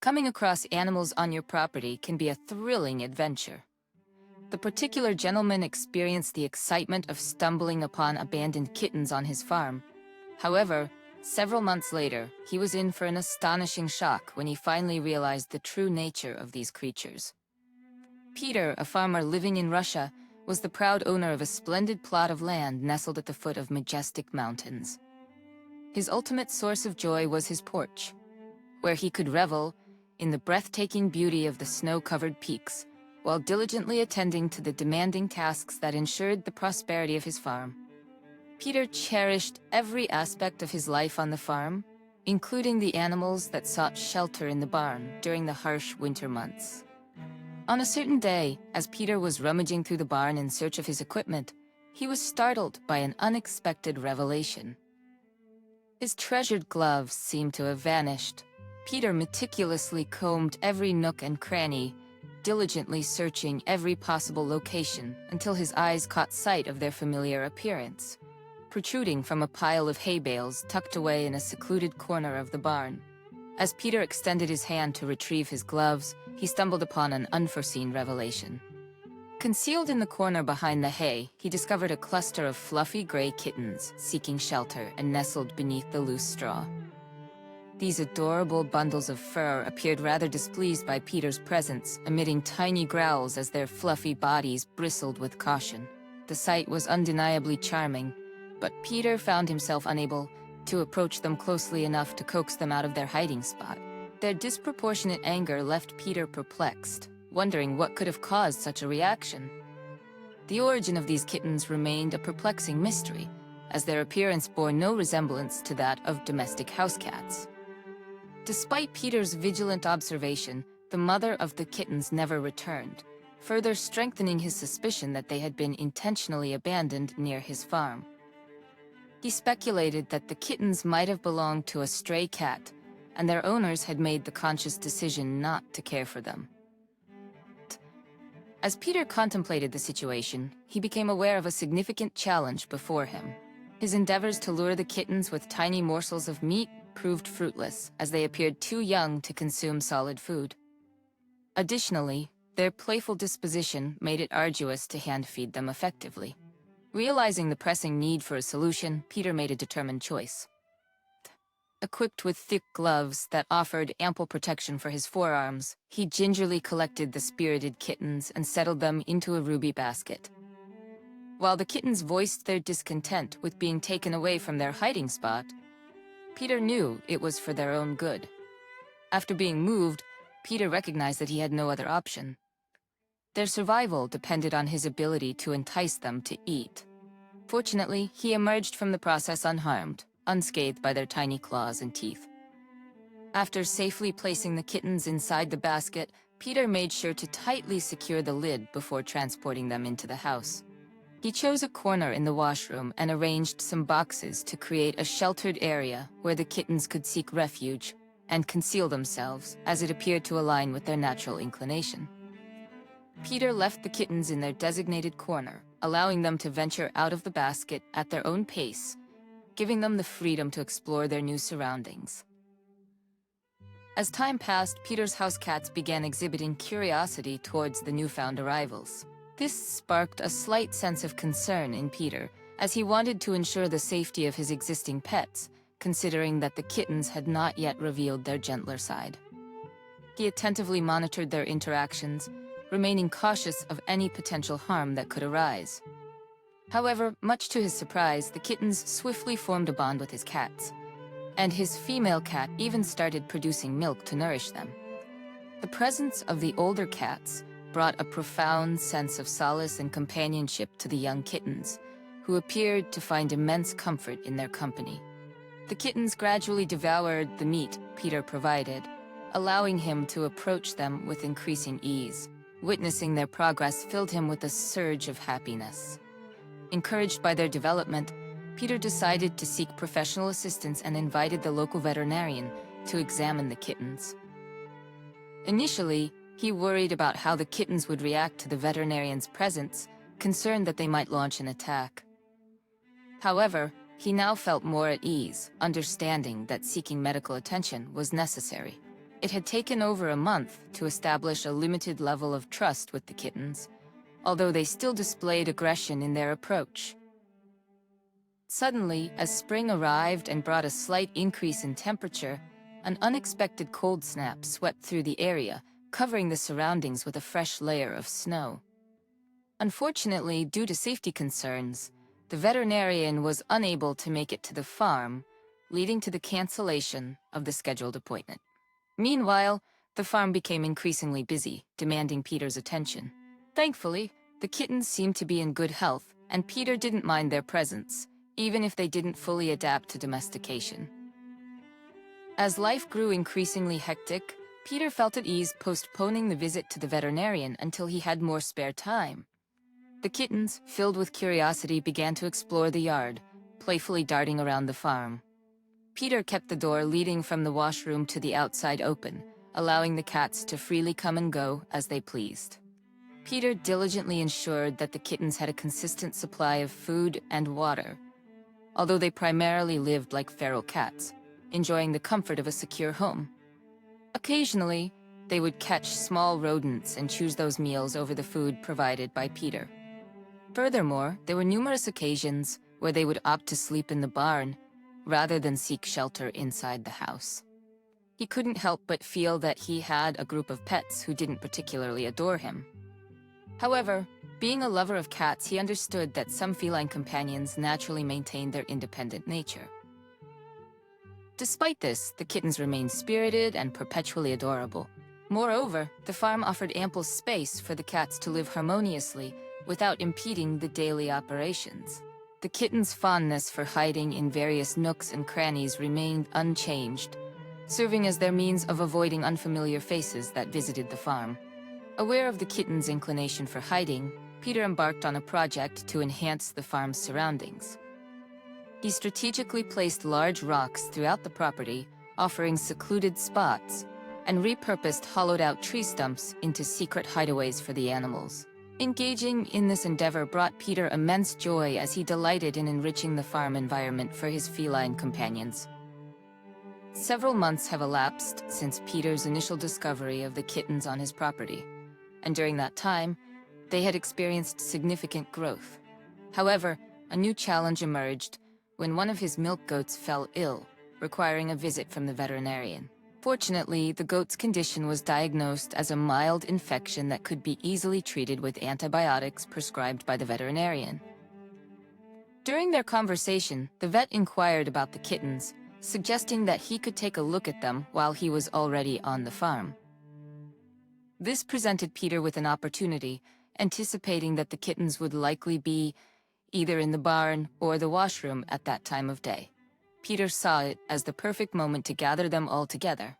Coming across animals on your property can be a thrilling adventure. The particular gentleman experienced the excitement of stumbling upon abandoned kittens on his farm. However, several months later, he was in for an astonishing shock when he finally realized the true nature of these creatures. Peter, a farmer living in Russia, was the proud owner of a splendid plot of land nestled at the foot of majestic mountains. His ultimate source of joy was his porch, where he could revel in the breathtaking beauty of the snow-covered peaks, while diligently attending to the demanding tasks that ensured the prosperity of his farm. Peter cherished every aspect of his life on the farm, including the animals that sought shelter in the barn during the harsh winter months. On a certain day, as Peter was rummaging through the barn in search of his equipment, he was startled by an unexpected revelation. His treasured gloves seemed to have vanished. Peter meticulously combed every nook and cranny, diligently searching every possible location until his eyes caught sight of their familiar appearance, protruding from a pile of hay bales tucked away in a secluded corner of the barn. As Peter extended his hand to retrieve his gloves, he stumbled upon an unforeseen revelation. Concealed in the corner behind the hay, he discovered a cluster of fluffy gray kittens seeking shelter and nestled beneath the loose straw. These adorable bundles of fur appeared rather displeased by Peter's presence, emitting tiny growls as their fluffy bodies bristled with caution. The sight was undeniably charming, but Peter found himself unable to approach them closely enough to coax them out of their hiding spot. Their disproportionate anger left Peter perplexed, wondering what could have caused such a reaction. The origin of these kittens remained a perplexing mystery, as their appearance bore no resemblance to that of domestic house cats. Despite Peter's vigilant observation, the mother of the kittens never returned, further strengthening his suspicion that they had been intentionally abandoned near his farm. He speculated that the kittens might have belonged to a stray cat, and their owners had made the conscious decision not to care for them. As Peter contemplated the situation, he became aware of a significant challenge before him. His endeavors to lure the kittens with tiny morsels of meat proved fruitless, as they appeared too young to consume solid food. Additionally, their playful disposition made it arduous to hand-feed them effectively. Realizing the pressing need for a solution, Peter made a determined choice. Equipped with thick gloves that offered ample protection for his forearms, he gingerly collected the spirited kittens and settled them into a ruby basket. While the kittens voiced their discontent with being taken away from their hiding spot, Peter knew it was for their own good. After being moved, Peter recognized that he had no other option. Their survival depended on his ability to entice them to eat. Fortunately, he emerged from the process unharmed, unscathed by their tiny claws and teeth. After safely placing the kittens inside the basket, Peter made sure to tightly secure the lid before transporting them into the house. He chose a corner in the washroom and arranged some boxes to create a sheltered area where the kittens could seek refuge and conceal themselves, as it appeared to align with their natural inclination. Peter left the kittens in their designated corner, allowing them to venture out of the basket at their own pace, giving them the freedom to explore their new surroundings. As time passed, Peter's house cats began exhibiting curiosity towards the newfound arrivals. This sparked a slight sense of concern in Peter, as he wanted to ensure the safety of his existing pets, considering that the kittens had not yet revealed their gentler side. He attentively monitored their interactions, remaining cautious of any potential harm that could arise. However, much to his surprise, the kittens swiftly formed a bond with his cats, and his female cat even started producing milk to nourish them. The presence of the older cats brought a profound sense of solace and companionship to the young kittens, who appeared to find immense comfort in their company. The kittens gradually devoured the meat Peter provided, allowing him to approach them with increasing ease. Witnessing their progress filled him with a surge of happiness. Encouraged by their development, Peter decided to seek professional assistance and invited the local veterinarian to examine the kittens. Initially, he worried about how the kittens would react to the veterinarian's presence, concerned that they might launch an attack. However, he now felt more at ease, understanding that seeking medical attention was necessary. It had taken over a month to establish a limited level of trust with the kittens, although they still displayed aggression in their approach. Suddenly, as spring arrived and brought a slight increase in temperature, an unexpected cold snap swept through the area, covering the surroundings with a fresh layer of snow. Unfortunately, due to safety concerns, the veterinarian was unable to make it to the farm, leading to the cancellation of the scheduled appointment. Meanwhile, the farm became increasingly busy, demanding Peter's attention. Thankfully, the kittens seemed to be in good health, and Peter didn't mind their presence, even if they didn't fully adapt to domestication. As life grew increasingly hectic, Peter felt at ease postponing the visit to the veterinarian until he had more spare time. The kittens, filled with curiosity, began to explore the yard, playfully darting around the farm. Peter kept the door leading from the washroom to the outside open, allowing the cats to freely come and go as they pleased. Peter diligently ensured that the kittens had a consistent supply of food and water, although they primarily lived like feral cats, enjoying the comfort of a secure home. Occasionally, they would catch small rodents and choose those meals over the food provided by Peter. Furthermore, there were numerous occasions where they would opt to sleep in the barn rather than seek shelter inside the house. He couldn't help but feel that he had a group of pets who didn't particularly adore him. However, being a lover of cats, he understood that some feline companions naturally maintain their independent nature. Despite this, the kittens remained spirited and perpetually adorable. Moreover, the farm offered ample space for the cats to live harmoniously without impeding the daily operations. The kittens' fondness for hiding in various nooks and crannies remained unchanged, serving as their means of avoiding unfamiliar faces that visited the farm. Aware of the kittens' inclination for hiding, Peter embarked on a project to enhance the farm's surroundings. He strategically placed large rocks throughout the property, offering secluded spots, and repurposed hollowed-out tree stumps into secret hideaways for the animals. Engaging in this endeavor brought Peter immense joy as he delighted in enriching the farm environment for his feline companions. Several months have elapsed since Peter's initial discovery of the kittens on his property, and during that time, they had experienced significant growth. However, a new challenge emerged when one of his milk goats fell ill, requiring a visit from the veterinarian. Fortunately, the goat's condition was diagnosed as a mild infection that could be easily treated with antibiotics prescribed by the veterinarian. During their conversation, the vet inquired about the kittens, suggesting that he could take a look at them while he was already on the farm. This presented Peter with an opportunity, anticipating that the kittens would likely be either in the barn or the washroom at that time of day. Peter saw it as the perfect moment to gather them all together.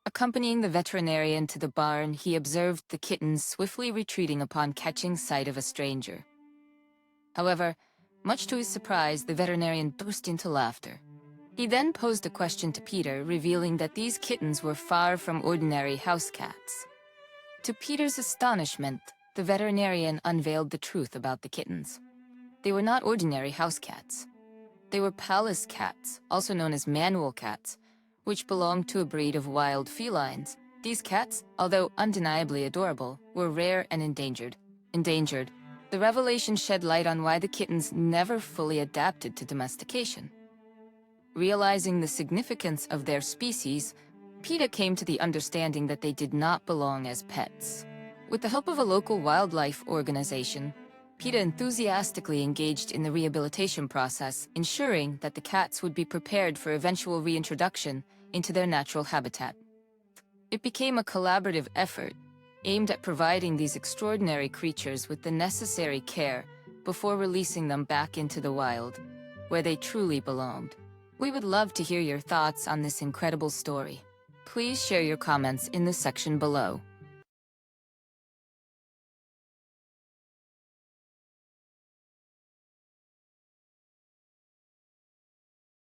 Accompanying the veterinarian to the barn, he observed the kittens swiftly retreating upon catching sight of a stranger. However, much to his surprise, the veterinarian burst into laughter. He then posed a question to Peter, revealing that these kittens were far from ordinary house cats. To Peter's astonishment, the veterinarian unveiled the truth about the kittens. They were not ordinary house cats. They were Pallas cats, also known as manual cats, which belonged to a breed of wild felines. These cats, although undeniably adorable, were rare and endangered. The revelation shed light on why the kittens never fully adapted to domestication. Realizing the significance of their species, Peter came to the understanding that they did not belong as pets. With the help of a local wildlife organization, Peter enthusiastically engaged in the rehabilitation process, ensuring that the cats would be prepared for eventual reintroduction into their natural habitat. It became a collaborative effort, aimed at providing these extraordinary creatures with the necessary care before releasing them back into the wild, where they truly belonged. We would love to hear your thoughts on this incredible story. Please share your comments in the section below.